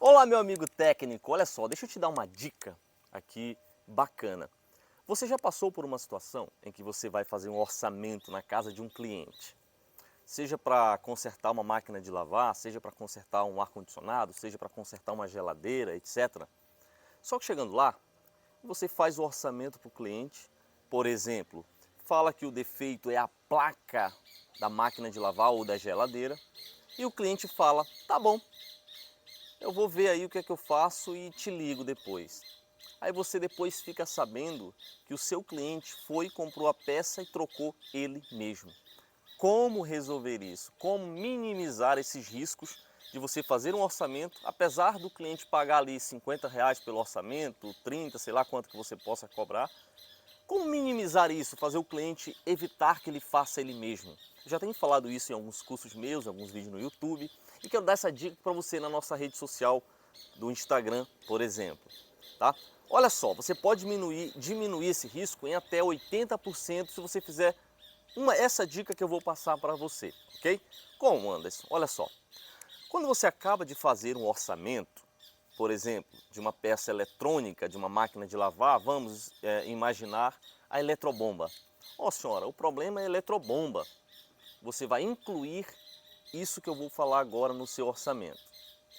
Olá, meu amigo técnico, olha só, deixa eu te dar uma dica aqui bacana. Você já passou por uma situação em que você vai fazer um orçamento na casa de um cliente? Seja para consertar uma máquina de lavar, seja para consertar um ar-condicionado, seja para consertar uma geladeira, etc. Só que chegando lá, você faz o orçamento para o cliente, por exemplo, fala que o defeito é a placa da máquina de lavar ou da geladeira, e o cliente fala, tá bom, eu vou ver aí o que é que eu faço e te ligo depois. Aí você depois fica sabendo que o seu cliente foi, comprou a peça e trocou ele mesmo. Como resolver isso? Como minimizar esses riscos de você fazer um orçamento, apesar do cliente pagar ali R$ 50 pelo orçamento, 30, sei lá quanto que você possa cobrar. Como minimizar isso? Fazer o cliente evitar que ele faça ele mesmo. Eu já tenho falado isso em alguns cursos meus, em alguns vídeos no YouTube, e quero dar essa dica para você na nossa rede social do Instagram, por exemplo. Tá? Olha só, você pode diminuir esse risco em até 80% se você fizer essa dica que eu vou passar para você, ok? Como, Anderson? Olha só, quando você acaba de fazer um orçamento, por exemplo, de uma peça eletrônica, de uma máquina de lavar, vamos imaginar a eletrobomba. Ó senhora, o problema é a eletrobomba. Você vai incluir isso que eu vou falar agora no seu orçamento,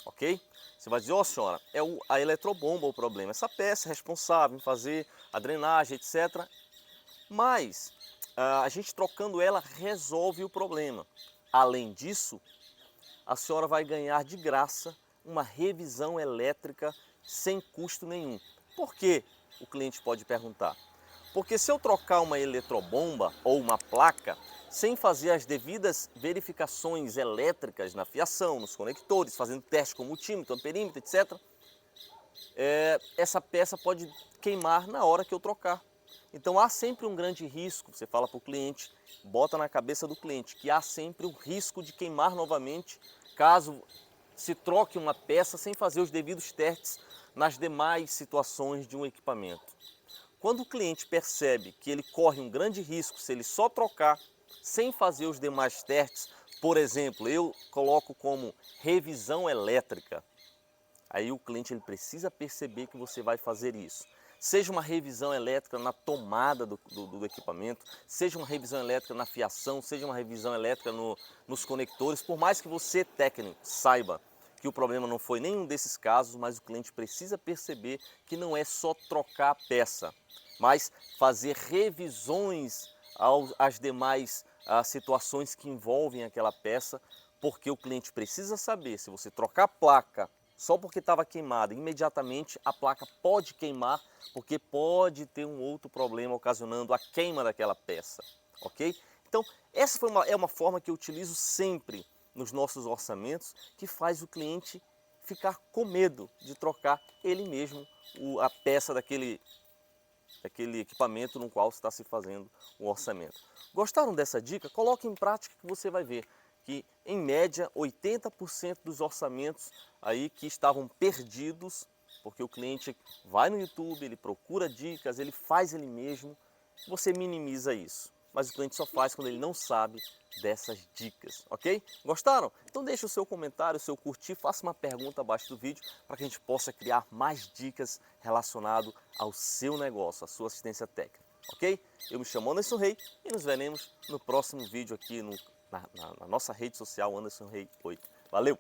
ok? Você vai dizer, ó senhora, é a eletrobomba o problema. Essa peça é responsável em fazer a drenagem, etc. Mas a gente trocando ela resolve o problema. Além disso, a senhora vai ganhar de graça uma revisão elétrica sem custo nenhum. Por quê? O cliente pode perguntar. Porque se eu trocar uma eletrobomba ou uma placa, sem fazer as devidas verificações elétricas na fiação, nos conectores, fazendo teste com multímetro, amperímetro, etc., essa peça pode queimar na hora que eu trocar. Então há sempre um grande risco, você fala para o cliente, bota na cabeça do cliente, que há sempre o risco de queimar novamente, caso se troque uma peça sem fazer os devidos testes nas demais situações de um equipamento. Quando o cliente percebe que ele corre um grande risco se ele só trocar sem fazer os demais testes, por exemplo, eu coloco como revisão elétrica, aí o cliente ele precisa perceber que você vai fazer isso. Seja uma revisão elétrica na tomada do equipamento, seja uma revisão elétrica na fiação, seja uma revisão elétrica nos conectores, por mais que você, técnico, saiba que o problema não foi nenhum desses casos, mas o cliente precisa perceber que não é só trocar a peça, mas fazer revisões às demais situações que envolvem aquela peça, porque o cliente precisa saber, se você trocar a placa só porque estava queimada, imediatamente a placa pode queimar, porque pode ter um outro problema ocasionando a queima daquela peça, ok? Então, essa é uma forma que eu utilizo sempre nos nossos orçamentos, que faz o cliente ficar com medo de trocar ele mesmo a peça daquele equipamento no qual está se fazendo o orçamento. Gostaram dessa dica? Coloque em prática que você vai ver que, em média, 80% dos orçamentos aí que estavam perdidos, porque o cliente vai no YouTube, ele procura dicas, ele faz ele mesmo, você minimiza isso. Mas o cliente só faz quando ele não sabe dessas dicas, ok? Gostaram? Então deixe o seu comentário, o seu curtir, faça uma pergunta abaixo do vídeo para que a gente possa criar mais dicas relacionadas ao seu negócio, à sua assistência técnica, ok? Eu me chamo Anderson Rei e nos veremos no próximo vídeo aqui na nossa rede social Anderson Rei 8. Valeu!